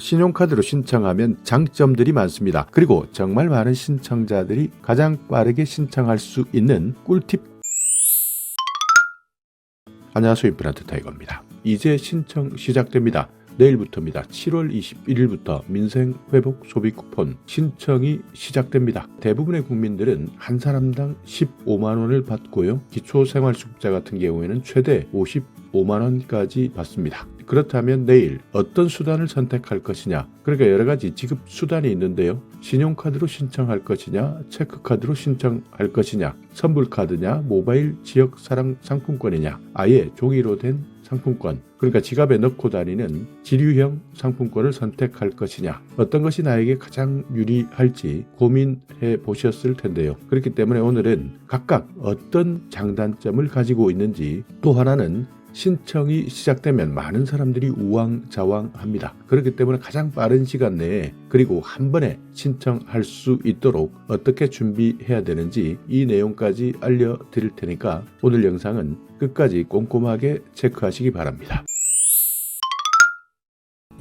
신용카드로 신청하면 장점들이 많습니다. 그리고 정말 많은 신청자들이 가장 빠르게 신청할 수 있는 꿀팁. 안녕하세요. 인플란트 타이거입니다. 이제 신청 시작됩니다. 내일부터입니다. 7월 21일부터 민생회복 소비쿠폰 신청이 시작됩니다. 대부분의 국민들은 한 사람당 15만원을 받고요. 기초생활수급자 같은 경우에는 최대 55만원까지 받습니다. 그렇다면 내일 어떤 수단을 선택할 것이냐, 그러니까 여러가지 지급 수단이 있는데요. 신용카드로 신청할 것이냐, 체크카드로 신청할 것이냐, 선불카드냐, 모바일 지역사랑 상품권이냐, 아예 종이로 된 상품권, 그러니까 지갑에 넣고 다니는 지류형 상품권을 선택할 것이냐, 어떤 것이 나에게 가장 유리할지 고민해 보셨을 텐데요. 그렇기 때문에 오늘은 각각 어떤 장단점을 가지고 있는지, 또 하나는 신청이 시작되면 많은 사람들이 우왕좌왕합니다. 그렇기 때문에 가장 빠른 시간 내에, 그리고 한 번에 신청할 수 있도록 어떻게 준비해야 되는지 이 내용까지 알려드릴 테니까 오늘 영상은 끝까지 꼼꼼하게 체크하시기 바랍니다.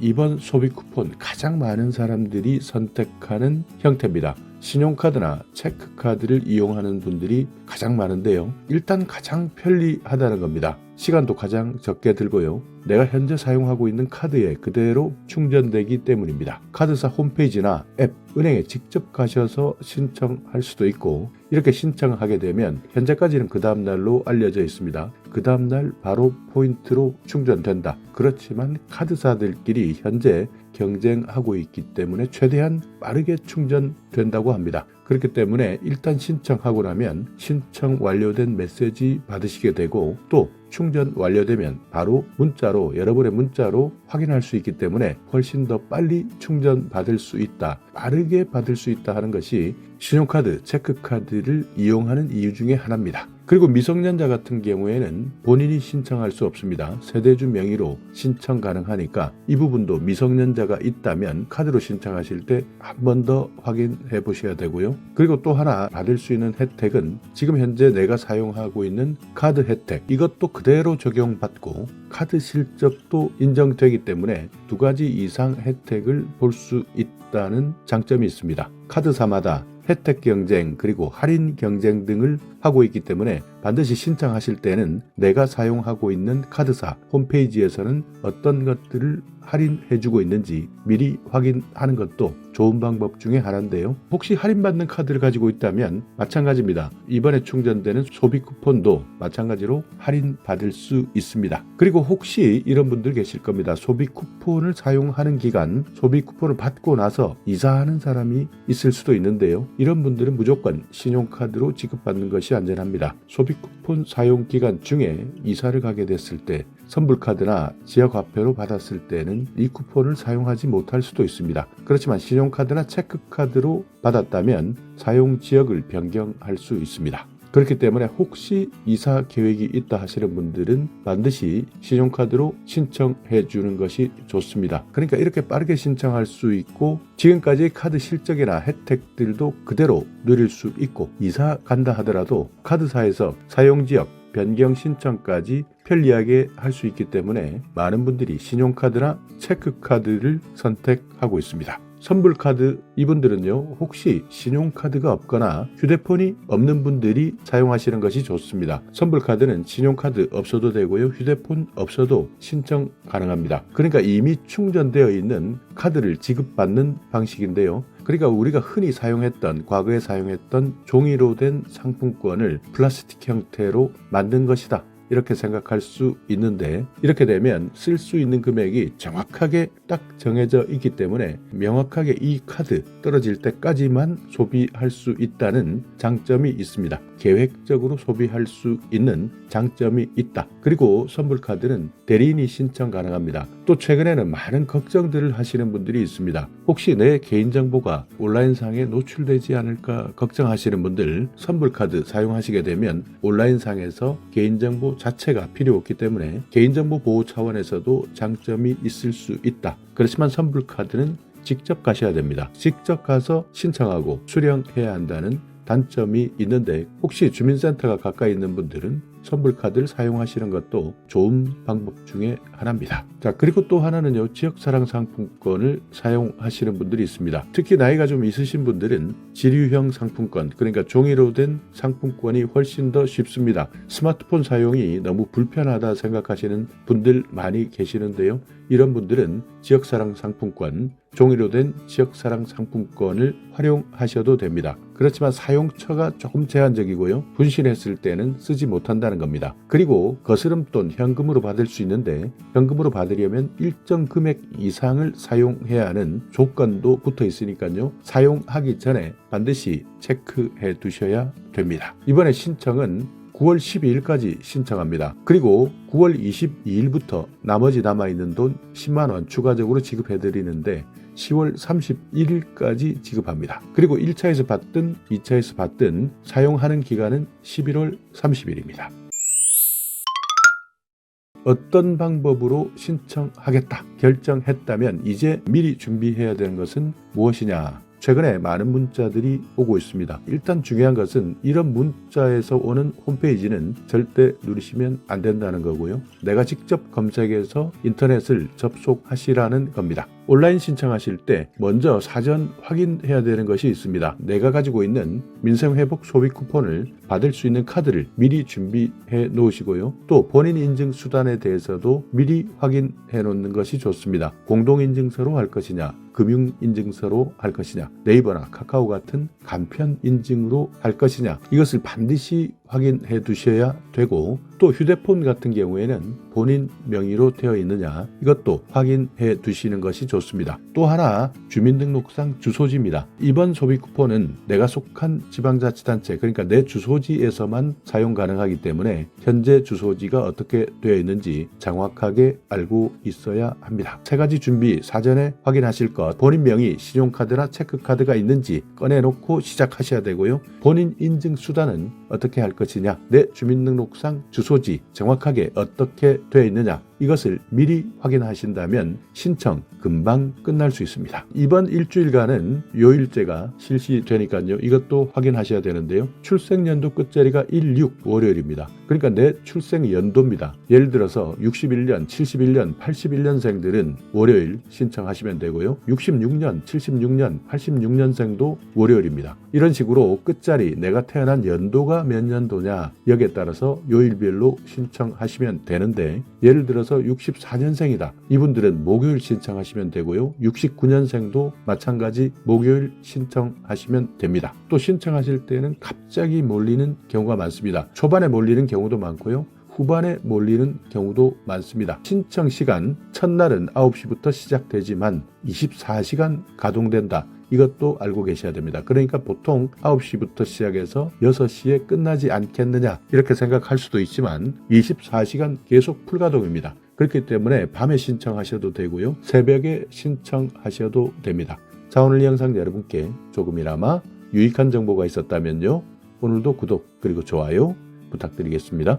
이번 소비 쿠폰 가장 많은 사람들이 선택하는 형태입니다. 신용카드나 체크카드를 이용하는 분들이 가장 많은데요. 일단 가장 편리하다는 겁니다. 시간도 가장 적게 들고요. 내가 현재 사용하고 있는 카드에 그대로 충전되기 때문입니다. 카드사 홈페이지나 앱, 은행에 직접 가셔서 신청할 수도 있고, 이렇게 신청하게 되면 현재까지는 그 다음날로 알려져 있습니다. 그 다음날 바로 포인트로 충전된다. 그렇지만 카드사들끼리 현재 경쟁하고 있기 때문에 최대한 빠르게 충전된다고 합니다. 그렇기 때문에 일단 신청하고 나면 신청 완료된 메시지 받으시게 되고, 또 충전 완료되면 바로 문자로, 여러분의 문자로 확인할 수 있기 때문에 훨씬 더 빨리 충전 받을 수 있다, 빠르게 받을 수 있다 하는 것이 신용카드, 체크카드를 이용하는 이유 중에 하나입니다. 그리고 미성년자 같은 경우에는 본인이 신청할 수 없습니다. 세대주 명의로 신청 가능하니까 이 부분도 미성년자가 있다면 카드로 신청하실 때 한 번 더 확인해 보셔야 되고요. 그리고 또 하나 받을 수 있는 혜택은 지금 현재 내가 사용하고 있는 카드 혜택, 이것도 그대로 적용받고 카드 실적도 인정되기 때문에 두 가지 이상 혜택을 볼 수 있다는 장점이 있습니다. 카드사마다 혜택 경쟁, 그리고 할인 경쟁 등을 하고 있기 때문에 반드시 신청하실 때는 내가 사용하고 있는 카드사 홈페이지에서는 어떤 것들을 할인해주고 있는지 미리 확인하는 것도 좋은 방법 중에 하나인데요. 혹시 할인받는 카드를 가지고 있다면 마찬가지입니다. 이번에 충전되는 소비 쿠폰도 마찬가지로 할인받을 수 있습니다. 그리고 혹시 이런 분들 계실 겁니다. 소비 쿠폰을 사용하는 기간, 소비 쿠폰을 받고 나서 이사하는 사람이 있을 수도 있는데요. 이런 분들은 무조건 신용카드로 지급받는 것이 안전합니다. 소비 쿠폰 사용 기간 중에 이사를 가게 됐을 때 선불카드나 지역화폐로 받았을 때는 이 쿠폰을 사용하지 못할 수도 있습니다. 그렇지만 신용카드나 체크카드로 받았다면 사용 지역을 변경할 수 있습니다. 그렇기 때문에 혹시 이사 계획이 있다 하시는 분들은 반드시 신용카드로 신청해 주는 것이 좋습니다. 그러니까 이렇게 빠르게 신청할 수 있고, 지금까지 카드 실적이나 혜택들도 그대로 누릴 수 있고, 이사 간다 하더라도 카드사에서 사용지역 변경 신청까지 편리하게 할 수 있기 때문에 많은 분들이 신용카드나 체크카드를 선택하고 있습니다. 선불카드, 이분들은요, 혹시 신용카드가 없거나 휴대폰이 없는 분들이 사용하시는 것이 좋습니다. 선불카드는 신용카드 없어도 되고요, 휴대폰 없어도 신청 가능합니다. 그러니까 이미 충전되어 있는 카드를 지급받는 방식인데요. 그러니까 우리가 흔히 사용했던, 과거에 사용했던 종이로 된 상품권을 플라스틱 형태로 만든 것이다, 이렇게 생각할 수 있는데, 이렇게 되면 쓸 수 있는 금액이 정확하게 딱 정해져 있기 때문에 명확하게 이 카드 떨어질 때까지만 소비할 수 있다는 장점이 있습니다. 계획적으로 소비할 수 있는 장점이 있다. 그리고 선불카드는 대리인이 신청 가능합니다. 또 최근에는 많은 걱정들을 하시는 분들이 있습니다. 혹시 내 개인정보가 온라인상에 노출되지 않을까 걱정하시는 분들, 선불카드 사용하시게 되면 온라인상에서 개인정보 자체가 필요 없기 때문에 개인정보 보호 차원에서도 장점이 있을 수 있다. 그렇지만 선불카드는 직접 가셔야 됩니다. 직접 가서 신청하고 수령해야 한다는 단점이 있는데, 혹시 주민센터가 가까이 있는 분들은 선불카드를 사용하시는 것도 좋은 방법 중에 하나입니다. 자, 그리고 또 하나는요, 지역사랑 상품권을 사용하시는 분들이 있습니다. 특히 나이가 좀 있으신 분들은 지류형 상품권, 그러니까 종이로 된 상품권이 훨씬 더 쉽습니다. 스마트폰 사용이 너무 불편하다 생각하시는 분들 많이 계시는데요. 이런 분들은 지역사랑 상품권, 종이로 된 지역사랑 상품권을 활용하셔도 됩니다. 그렇지만 사용처가 조금 제한적이고요. 분실했을 때는 쓰지 못한다는 겁니다. 그리고 거스름돈 현금으로 받을 수 있는데 현금으로 받으려면 일정 금액 이상을 사용해야 하는 조건도 붙어 있으니까요. 사용하기 전에 반드시 체크해 두셔야 됩니다. 이번에 신청은 9월 12일까지 신청합니다. 그리고 9월 22일부터 나머지 남아있는 돈 10만 원 추가적으로 지급해드리는데 10월 31일까지 지급합니다. 그리고 1차에서 받든 2차에서 받든 사용하는 기간은 11월 30일입니다. 어떤 방법으로 신청하겠다 결정했다면 이제 미리 준비해야 되는 것은 무엇이냐? 최근에 많은 문자들이 오고 있습니다. 일단 중요한 것은 이런 문자에서 오는 홈페이지는 절대 누르시면 안 된다는 거고요. 내가 직접 검색해서 인터넷을 접속하시라는 겁니다. 온라인 신청하실 때 먼저 사전 확인해야 되는 것이 있습니다. 내가 가지고 있는 민생회복 소비 쿠폰을 받을 수 있는 카드를 미리 준비해 놓으시고요. 또 본인 인증 수단에 대해서도 미리 확인해 놓는 것이 좋습니다. 공동인증서로 할 것이냐, 금융인증서로 할 것이냐, 네이버나 카카오 같은 간편 인증으로 할 것이냐, 이것을 반드시 확인해 두셔야 되고, 또 휴대폰 같은 경우에는 본인 명의로 되어 있느냐, 이것도 확인해 두시는 것이 좋습니다. 또 하나, 주민등록상 주소지입니다. 이번 소비 쿠폰은 내가 속한 지방자치단체, 그러니까 내 주소지에서만 사용 가능하기 때문에 현재 주소지가 어떻게 되어 있는지 정확하게 알고 있어야 합니다. 세 가지 준비 사전에 확인하실 것, 본인 명의 신용카드나 체크카드가 있는지 꺼내놓고 시작하셔야 되고요. 본인 인증 수단은 어떻게 할 것이냐, 내 주민등록상 주소지 정확하게 어떻게 되어 있느냐, 이것을 미리 확인하신다면 신청 금방 끝날 수 있습니다. 이번 일주일간은 요일제가 실시되니까요. 이것도 확인하셔야 되는데요. 출생연도 끝자리가 16 월요일입니다. 그러니까 내 출생연도입니다. 예를 들어서 61년, 71년, 81년생들은 월요일 신청하시면 되고요. 66년, 76년, 86년생도 월요일입니다. 이런 식으로 끝자리, 내가 태어난 연도가 몇 년도냐, 여기에 따라서 요일별로 신청하시면 되는데, 예를 들어서 64년생이다. 이분들은 목요일 신청하시면 되고요. 69년생도 마찬가지 목요일 신청하시면 됩니다. 또 신청하실 때는 갑자기 몰리는 경우가 많습니다. 초반에 몰리는 경우도 많고요. 후반에 몰리는 경우도 많습니다. 신청 시간, 첫날은 9시부터 시작되지만 24시간 가동된다. 이것도 알고 계셔야 됩니다. 그러니까 보통 9시부터 시작해서 6시에 끝나지 않겠느냐, 이렇게 생각할 수도 있지만 24시간 계속 풀가동입니다. 그렇기 때문에 밤에 신청하셔도 되고요. 새벽에 신청하셔도 됩니다. 자, 오늘 영상 여러분께 조금이나마 유익한 정보가 있었다면요. 오늘도 구독 그리고 좋아요 부탁드리겠습니다.